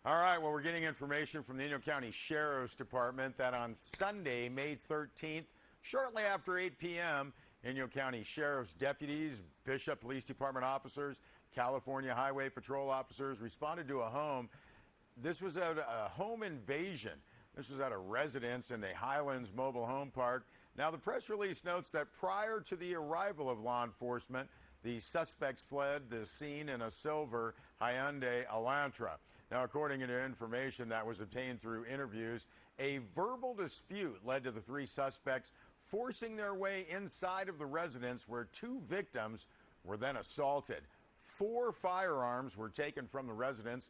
All right, well, we're getting information from the Inyo County Sheriff's Department that on Sunday, May 13th, shortly after 8 p.m., Inyo County Sheriff's deputies, Bishop Police Department officers, California Highway Patrol officers responded to a home. This was a home invasion. This was at a residence in the Highlands Mobile Home Park. Now, the press release notes that prior to the arrival of law enforcement, the suspects fled the scene in a silver Hyundai Elantra. Now, according to information that was obtained through interviews, a verbal dispute led to the three suspects forcing their way inside of the residence where two victims were then assaulted. 4 firearms were taken from the residence.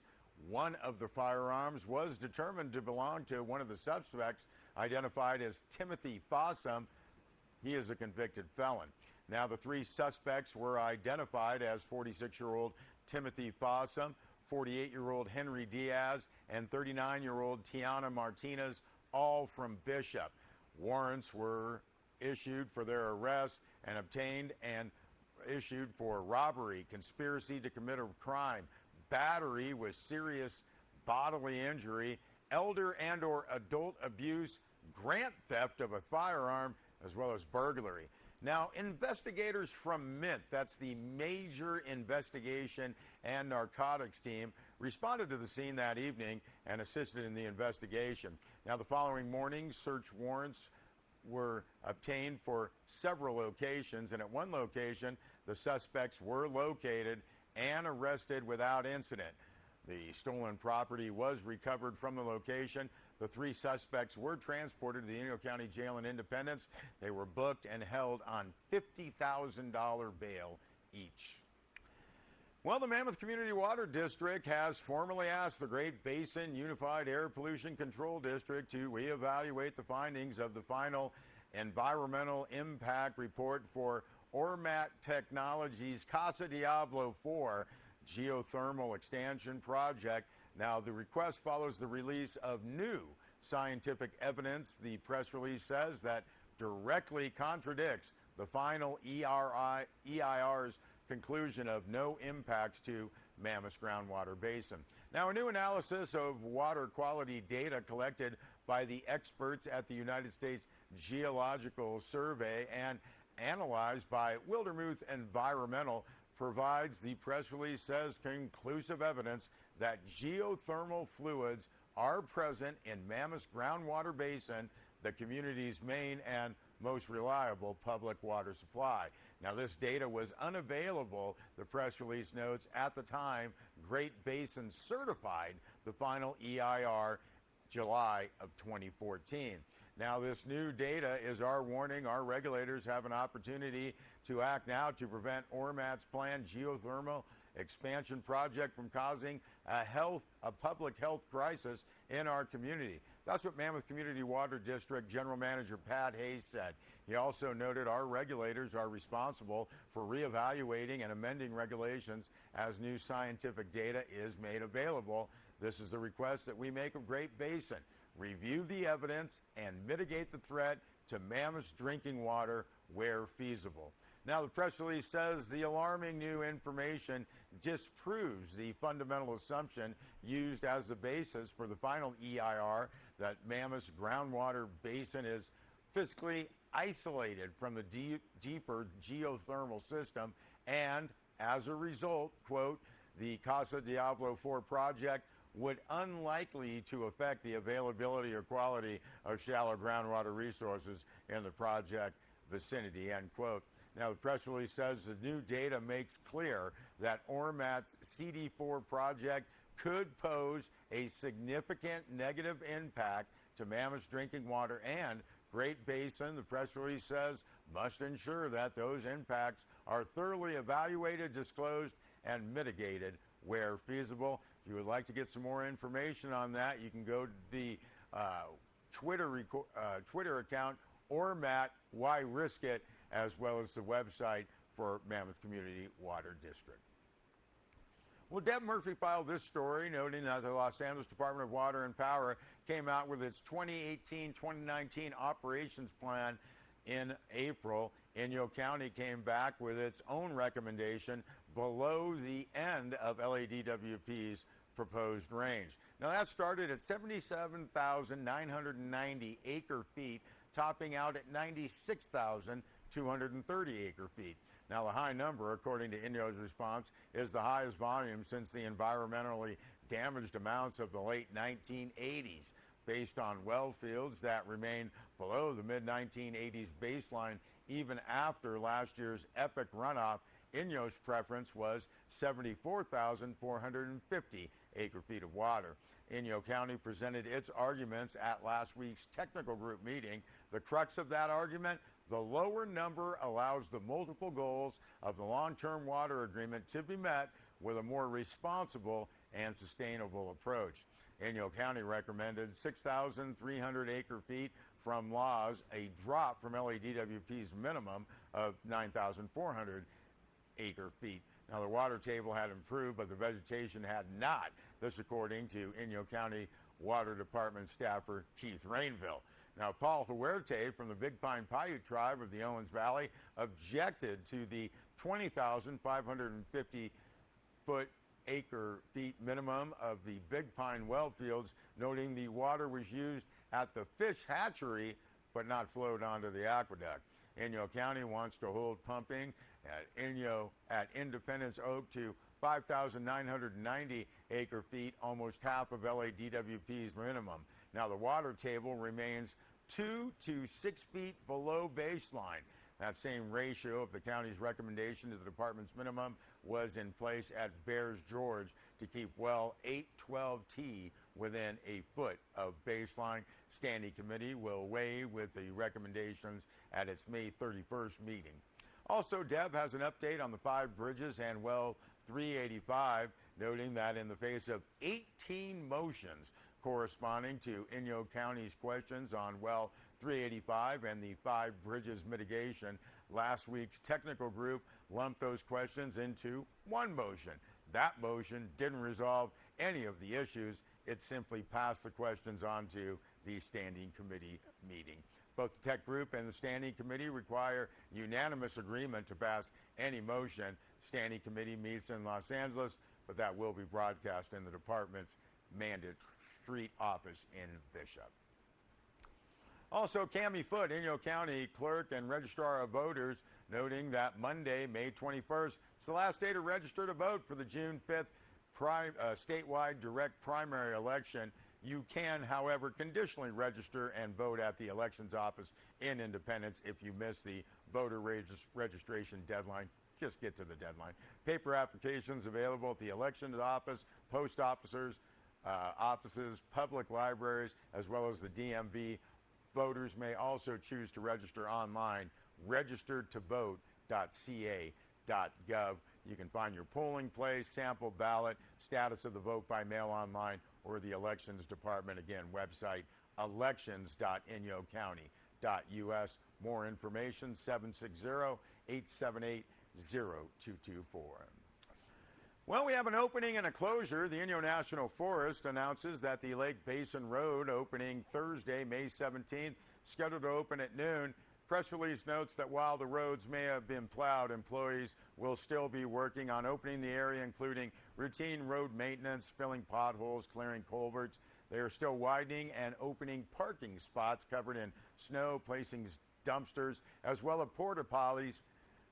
One of the firearms was determined to belong to one of the suspects, identified as Timothy Fossum. He is a convicted felon. Now, the three suspects were identified as 46-year-old Timothy Fossum, 48-year-old Henry Diaz, and 39-year-old Tiana Martinez, all from Bishop. Warrants were issued for their arrest and obtained and issued for robbery, conspiracy to commit a crime, battery with serious bodily injury, elder and or adult abuse, grant theft of a firearm, as well as burglary. Now, investigators from MINT, that's the Major Investigation and Narcotics Team, responded to the scene that evening and assisted in the investigation. Now, the following morning, search warrants were obtained for several locations, and at one location, the suspects were located and arrested without incident. The stolen property was recovered from the location. The three suspects were transported to the Inyo County Jail in Independence. They were booked and held on $50,000 bail each. Well, the Mammoth Community Water District has formally asked the Great Basin Unified Air Pollution Control District to reevaluate the findings of the final environmental impact report for Ormat Technologies' Casa Diablo 4 geothermal expansion project. Now, the request follows the release of new scientific evidence, the press release says, that directly contradicts the final EIR's conclusion of no impacts to Mammoth's groundwater basin. Now, a new analysis of water quality data collected by the experts at the United States Geological Survey and analyzed by Wildermuth Environmental provides, the press release says, conclusive evidence that geothermal fluids are present in Mammoth's groundwater basin, the community's main and most reliable public water supply. Now, this data was unavailable, the press release notes, at the time Great Basin certified the final EIR July of 2014. Now, this new data is our warning. Our regulators have an opportunity to act now to prevent Ormat's planned geothermal expansion project from causing a public health crisis in our community. That's what Mammoth Community Water District General Manager Pat Hayes said. He also noted our regulators are responsible for reevaluating and amending regulations as new scientific data is made available. This is the request that we make of Great Basin. Review the evidence and mitigate the threat to Mammoth's drinking water where feasible. Now, the press release says the alarming new information disproves the fundamental assumption used as the basis for the final EIR that Mammoth's groundwater basin is physically isolated from the deeper geothermal system, and as a result, quote, the Casa Diablo 4 project would unlikely to affect the availability or quality of shallow groundwater resources in the project vicinity, end quote. Now, the press release says the new data makes clear that Ormat's CD4 project could pose a significant negative impact to Mammoth's drinking water, and Great Basin, the press release says, must ensure that those impacts are thoroughly evaluated, disclosed, and mitigated where feasible. If you would like to get some more information on that, you can go to the Twitter account, Ormat Why Risk It, as well as the website for Mammoth Community Water District. Well, Deb Murphy filed this story noting that the Los Angeles Department of Water and Power came out with its 2018-2019 operations plan in April. Inyo County came back with its own recommendation below the end of LADWP's proposed range. Now that started at 77,990 acre feet, topping out at 96,230 acre feet. Now the high number, according to INYO's response, is the highest volume since the environmentally damaged amounts of the late 1980s. Based on well fields that remain below the mid-1980s baseline even after last year's epic runoff, INYO's preference was 74,450 acre feet of water. Inyo County presented its arguments at last week's technical group meeting. The crux of that argument: the lower number allows the multiple goals of the long-term water agreement to be met with a more responsible and sustainable approach. Inyo County recommended 6,300 acre feet from laws, a drop from LADWP's minimum of 9,400 acre feet. Now, the water table had improved, but the vegetation had not. This according to Inyo County Water Department staffer Keith Rainville. Now, Paul Huerte from the Big Pine Paiute tribe of the Owens Valley objected to the 20,550 acre feet minimum of the Big Pine well fields, noting the water was used at the fish hatchery but not flowed onto the aqueduct. Inyo County wants to hold pumping at Independence Oak to 5,990 acre feet, almost half of LADWP's minimum. Now, the water table remains 2 to 6 feet below baseline. That same ratio of the county's recommendation to the department's minimum was in place at Bears George to keep well 812T within a foot of baseline. Standing committee will weigh with the recommendations at its May 31st meeting. Also, Deb has an update on the 5 bridges and well 385, noting that in the face of 18 motions corresponding to Inyo County's questions on well 385 and the 5 bridges mitigation, last week's technical group lumped those questions into one motion. That motion didn't resolve any of the issues. It simply passed the questions on to the standing committee meeting. Both the tech group and the standing committee require unanimous agreement to pass any motion. Standing committee meets in Los Angeles, but that will be broadcast in the department's Mandate Street office in Bishop. Also, Cami Foote, Inyo County Clerk and Registrar of Voters, noting that Monday, May 21st, is the last day to register to vote for the June 5th statewide direct primary election. You can, however, conditionally register and vote at the elections office in Independence if you miss the voter registration deadline. Just get to the deadline. Paper applications available at the elections office, post offices, public libraries, as well as the DMV. Voters may also choose to register online, registertovote.ca.gov. You can find your polling place, sample ballot, status of the vote by mail online, or the Elections Department, again, website, elections.inyocounty.us. More information, 760-878-0224. Well, we have an opening and a closure. The Inyo National Forest announces that the Lake Basin Road opening Thursday, May 17th, scheduled to open at noon. Press release notes that while the roads may have been plowed, employees will still be working on opening the area, including routine road maintenance, filling potholes, clearing culverts. They are still widening and opening parking spots covered in snow, placing dumpsters, as well as porta potties.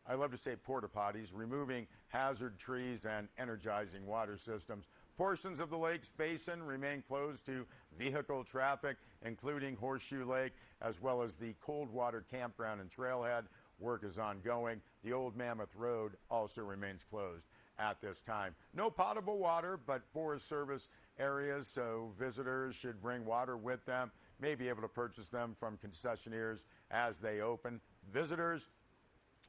I love to say porta potties, removing hazard trees and energizing water systems. Portions of the lake's basin remain closed to vehicle traffic, including Horseshoe Lake, as well as the Coldwater Campground and Trailhead. Work is ongoing. The Old Mammoth Road also remains closed at this time. No potable water, but Forest Service areas, so visitors should bring water with them, may be able to purchase them from concessionaires as they open. Visitors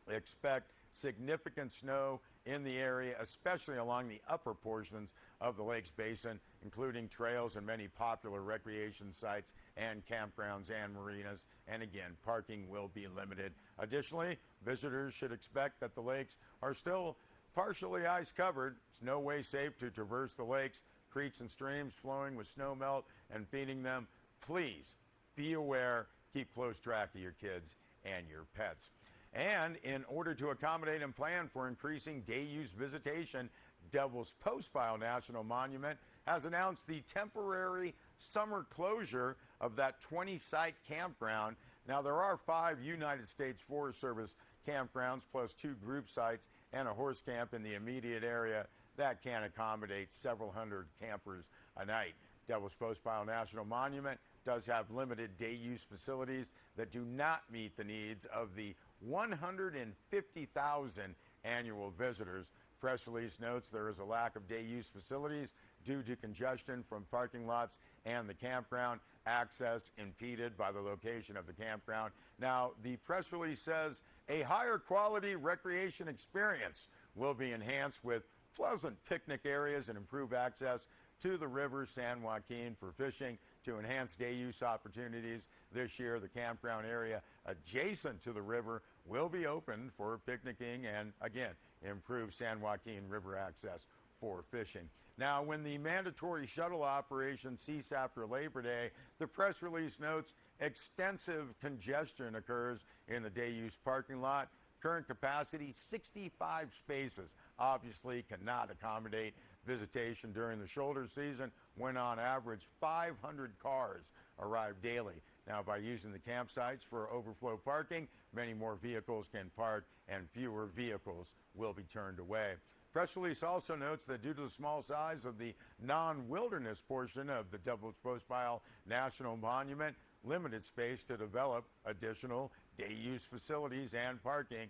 expect significant snow in the area, especially along the upper portions of the lake's basin, including trails and many popular recreation sites and campgrounds and marinas. And again, parking will be limited. Additionally, visitors should expect that the lakes are still partially ice covered. It's no way safe to traverse the lakes, creeks and streams flowing with snow melt and feeding them. Please be aware, keep close track of your kids and your pets. And in order to accommodate and plan for increasing day-use visitation, Devil's Postpile National Monument has announced the temporary summer closure of that 20-site campground. Now, there are 5 United States Forest Service campgrounds plus 2 group sites and a horse camp in the immediate area that can accommodate several hundred campers a night. Devil's Postpile National Monument does have limited day use facilities that do not meet the needs of the 150,000 annual visitors. Press release notes there is a lack of day use facilities due to congestion from parking lots and the campground, access impeded by the location of the campground. Now, the press release says a higher quality recreation experience will be enhanced with pleasant picnic areas and improved access to the river San Joaquin for fishing to enhance day use opportunities. This year, the campground area adjacent to the river will be open for picnicking and, again, improve San Joaquin River access for fishing. Now, when the mandatory shuttle operation cease after Labor Day, the press release notes extensive congestion occurs in the day use parking lot. Current capacity 65 spaces obviously cannot accommodate visitation during the shoulder season when on average 500 cars arrive daily. Now, by using the campsites for overflow parking, many more vehicles can park and fewer vehicles will be turned away. Press release also notes that due to the small size of the non-wilderness portion of the Devil's Postpile National Monument, limited space to develop additional day-use facilities and parking,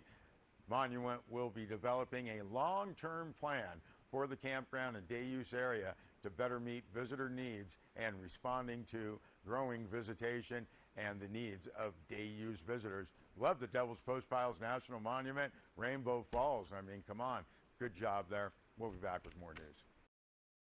Monument will be developing a long-term plan for the campground and day-use area to better meet visitor needs and responding to growing visitation and the needs of day-use visitors. Love the Devil's Postpiles National Monument, Rainbow Falls. I mean, come on. Good job there. We'll be back with more news.